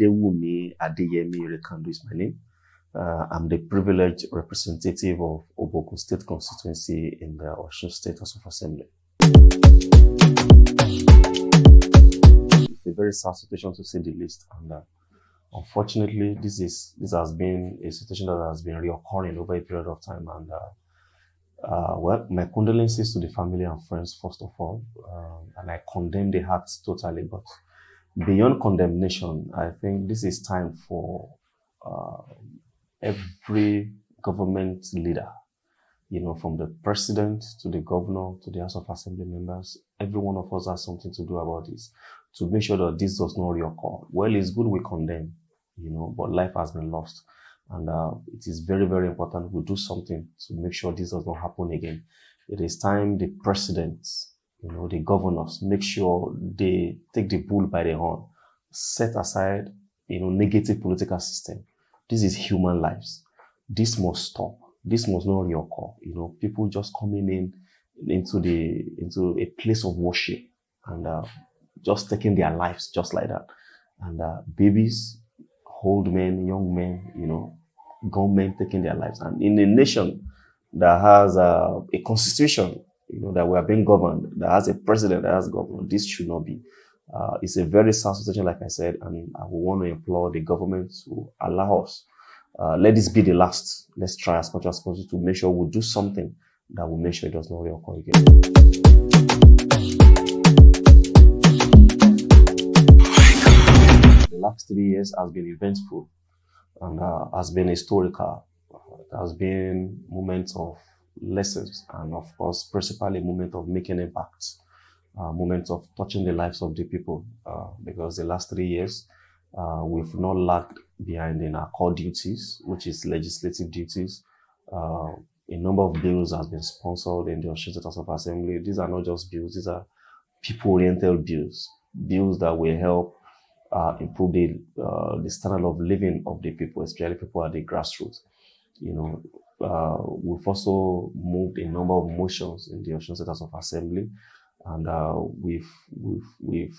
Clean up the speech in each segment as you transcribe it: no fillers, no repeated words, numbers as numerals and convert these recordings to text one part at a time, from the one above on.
Adewumi Adeyemi Irekandu is my name. I'm the privileged representative of Osun State constituency in the Osun State House of Assembly. It's a very sad situation to say the least, and unfortunately, this has been a situation that has been reoccurring over a period of time. And well, my condolences to the family and friends first of all, and I condemn the acts totally. But beyond condemnation, I think this is time for every government leader, from the president to the governor to the House of Assembly members, every one of us has something to do about this, to make sure that this does not reoccur. Well, it's good we condemn, but life has been lost. And it is very, very important we do something to make sure this does not happen again. It is time the presidents, the governors, make sure they take the bull by the horn, set aside, negative political system. This is human lives. This must stop. This must not reoccur. People just coming into a place of worship and just taking their lives just like that. And babies, old men, young men, gunmen taking their lives. And in a nation that has a constitution, that we are being governed, that has a president, that has a governor, this should not be. It's a very sad situation, like I said, and I will want to implore the government to allow us. Let this be the last. Let's try as much as possible to make sure we do something that will make sure it does not reoccur again. The last 3 years has been eventful and has been historical. It has been moments of lessons and, of course, principally a moment of making impacts. Moments of touching the lives of the people, because the last 3 years we've not lagged behind in our core duties, which is legislative duties. A number of bills has been sponsored in the Osun State House of Assembly. These are not just bills; these are people-oriented bills that will help improve the standard of living of the people, especially people at the grassroots. We've also moved a number of motions in the Osun State House of Assembly. And we've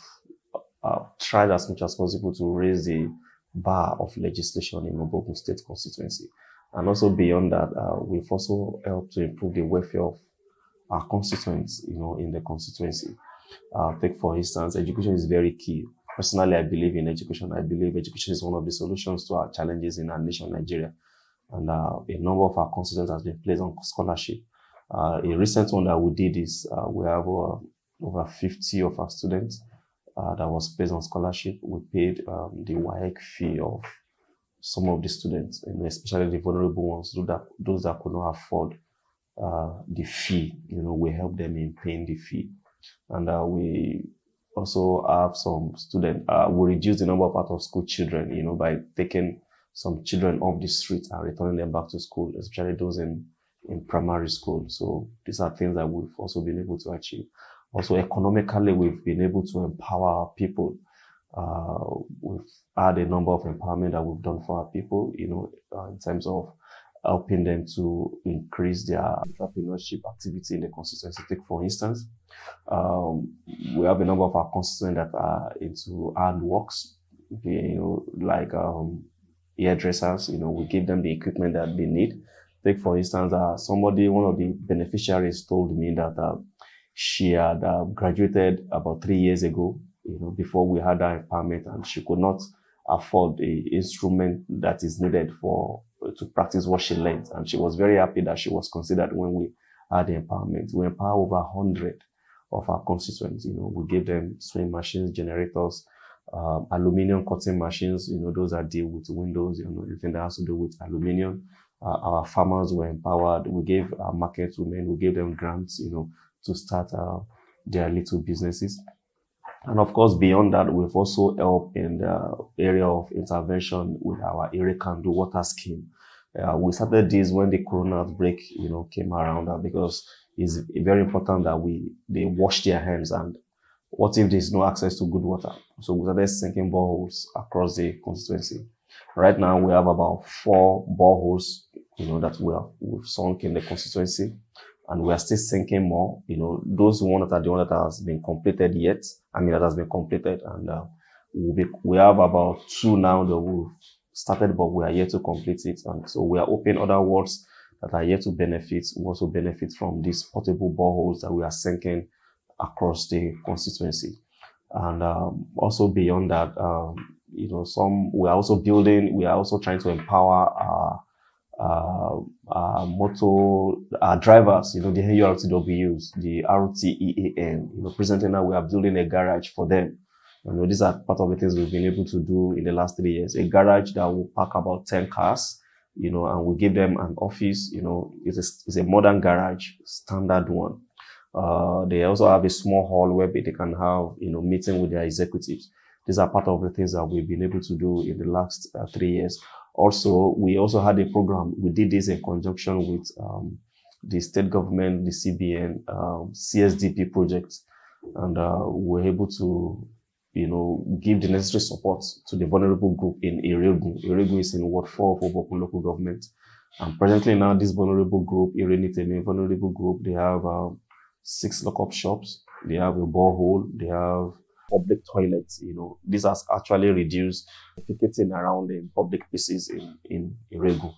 tried as much as possible to raise the bar of legislation in Osun State constituency. And also beyond that, we've also helped to improve the welfare of our constituents, in the constituency. Take, for instance, education is very key. Personally, I believe in education. I believe education is one of the solutions to our challenges in our nation, Nigeria. And a number of our constituents has been placed on scholarship. A recent one that we did is we have over 50 of our students that was placed on scholarship. We paid the WAEC fee of some of the students, and especially the vulnerable ones, those that could not afford the fee. We help them in paying the fee. And we also have some students, we reduce the number of out-of-school children, by taking some children off the street and returning them back to school, especially those in primary school. So these are things that we've also been able to achieve. Also economically, we've been able to empower our people. We've had a number of empowerment that we've done for our people, in terms of helping them to increase their entrepreneurship activity in the constituency. Take, for instance, we have a number of our constituents that are into handworks, like hairdressers. We give them the equipment that they need. Take, for instance, one of the beneficiaries told me that she had graduated about 3 years ago, before we had that empowerment, and she could not afford the instrument that is needed to practice what she learned. And she was very happy that she was considered when we had the empowerment. We empower over 100 of our constituents. We gave them sewing machines, generators, aluminium cutting machines. Those that deal with windows, everything that has to do with aluminium. Our farmers were empowered. We gave our market women, we gave them grants, to start their little businesses. And of course, beyond that, we've also helped in the area of intervention with our Irekandu water scheme. We started this when the corona outbreak, came around, because it's very important that they wash their hands. And what if there's no access to good water? So we started sinking boreholes across the constituency. Right now, we have about 4 boreholes, that we've sunk in the constituency. And we are still sinking more, those ones that are the one that has been completed yet. That has been completed. And We have about 2 now that we've started, but we are yet to complete it. And so we are hoping other wards that are yet to benefit will also benefit from these portable boreholes that we are sinking across the constituency. And also beyond that, we are also building, we are also trying to empower our drivers, the NURTWs, the RTEAN. Presently now we are building a garage for them. These are part of the things we've been able to do in the last 3 years. A garage that will park about 10 cars, and we give them an office. It's a modern garage, standard one. They also have a small hall where they can have, meeting with their executives. These are part of the things that we've been able to do in the last 3 years. Also, we also had a program. We did this in conjunction with the state government, the CBN, CSDP projects, and we were able to, give the necessary support to the vulnerable group in Irekandu. Irekandu is in Ward 4 of Osun local government. And presently now, this vulnerable group, Irekandu vulnerable group, they have 6 lock-up shops. They have a borehole. They have public toilets. This has actually reduced defecating around the public places in Irekandu.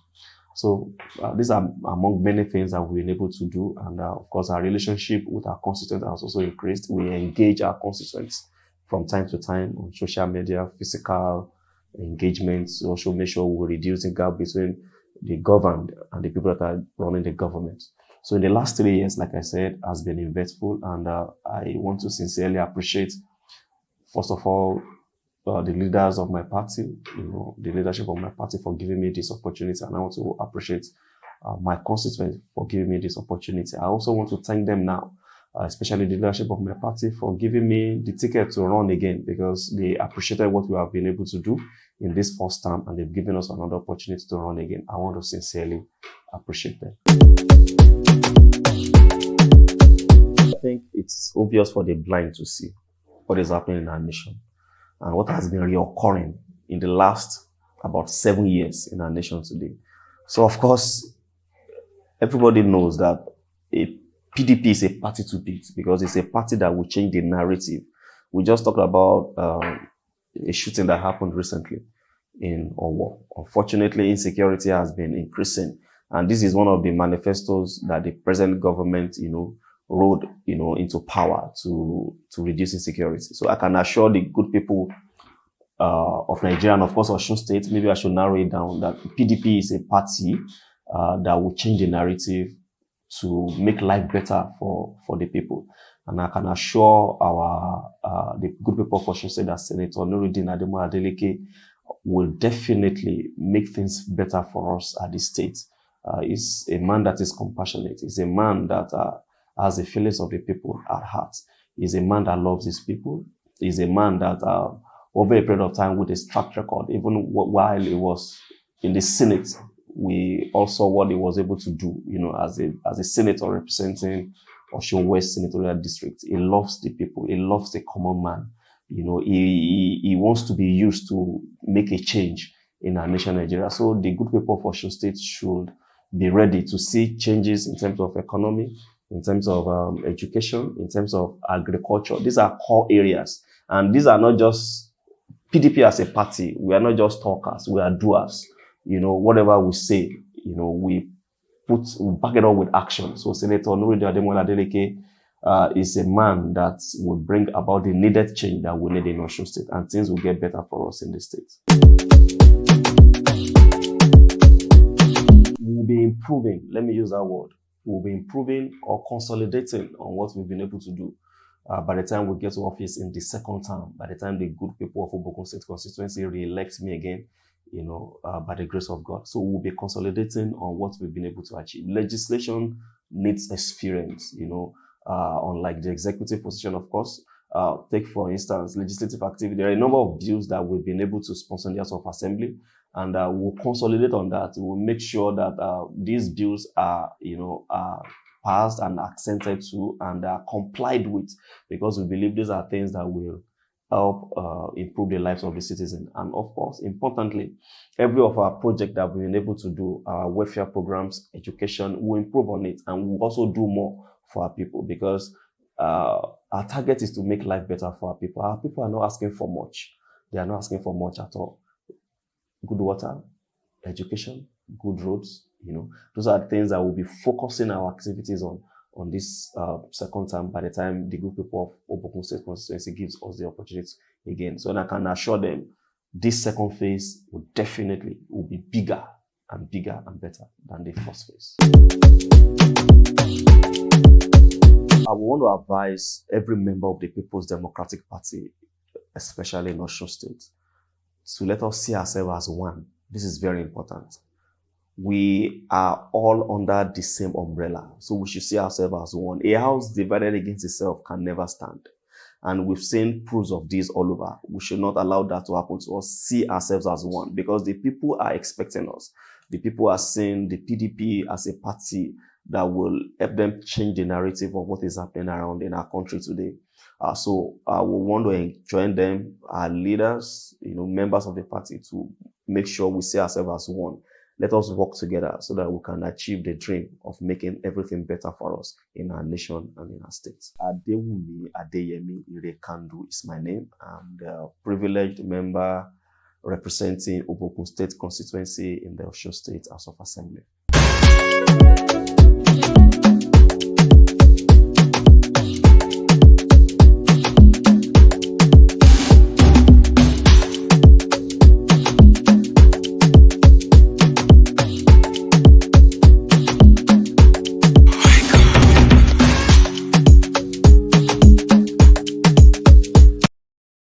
So these are among many things that we've been able to do. And of course, our relationship with our constituents has also increased. We engage our constituents from time to time on social media, physical engagements, to also make sure we reduce the gap between the governed and the people that are running the government. So in the last 3 years, like I said, has been eventful, and I want to sincerely appreciate, first of all, the leaders of my party, the leadership of my party for giving me this opportunity, and I want to appreciate my constituents for giving me this opportunity. I also want to thank them now, especially the leadership of my party, for giving me the ticket to run again, because they appreciated what we have been able to do in this first term, and they've given us another opportunity to run again. I want to sincerely appreciate them. I think it's obvious for the blind to see what is happening in our nation and what has been reoccurring in the last about 7 years in our nation today. So, of course, everybody knows that a PDP is a party to beat, because it's a party that will change the narrative. We just talked about a shooting that happened recently in Owo. Unfortunately, insecurity has been increasing, and this is one of the manifestos that the present government, rode, into power to reduce insecurity. So I can assure the good people of Nigeria, and of course Osun State, maybe I should narrow it down, that PDP is a party that will change the narrative to make life better for the people. And I can assure the good people of Osun State that Senator Nuruddin Adeleke will definitely make things better for us at the state. He's a man that is compassionate. He's a man that has the feelings of the people at heart. He's a man that loves his people. He's a man that, over a period of time, with his track record, even while he was in the Senate, we all saw what he was able to do, as a senator representing Osun West Senatorial District. He loves the people. He loves the common man. He wants to be used to make a change in our nation, Nigeria. So the good people of Osun State should be ready to see changes in terms of economy, in terms of education, in terms of agriculture. These are core areas. And these are not just PDP as a party. We are not just talkers. We are doers. Whatever we say, we back it up with action. So Senator Nuruddin Adeleke is a man that will bring about the needed change that we need in Osun State, and things will get better for us in the state. We'll be improving. Let me use that word. We'll be improving or consolidating on what we've been able to do. By the time we get to office in the second term, by the time the good people of Osun State constituency re-elect me again, by the grace of God. So we'll be consolidating on what we've been able to achieve. Legislation needs experience, unlike the executive position, of course. Take, for instance, legislative activity. There are a number of bills that we've been able to sponsor in the House of Assembly, and we'll consolidate on that. We'll make sure that these bills are passed and accented to and are complied with, because we believe these are things that will help improve the lives of the citizens. And of course, importantly, every of our projects that we've been able to do, our welfare programs, education, we'll improve on it, and we'll also do more for our people, because our target is to make life better for our people. Our people are not asking for much. They are not asking for much at all. Good water, education, good roads, those are things that we'll be focusing our activities on this second term by the time the good people of Osun State constituency gives us the opportunity again. So I can assure them this second phase will definitely be bigger and better than the first phase. I want to advise every member of the People's Democratic Party, especially in Osun State, to let us see ourselves as one. This is very important. We are all under the same umbrella, so we should see ourselves as one. A house divided against itself can never stand. And we've seen proofs of this all over. We should not allow that to happen to us. See ourselves as one, because the people are expecting us. The people are seeing the PDP as a party that will help them change the narrative of what is happening around in our country today. So we want to join them, our leaders, members of the party, to make sure we see ourselves as one. Let us work together so that we can achieve the dream of making everything better for us in our nation and in our state. Adeyemi Irekandu is my name. I'm the privileged member representing Osun State constituency in the Osun State House of Assembly.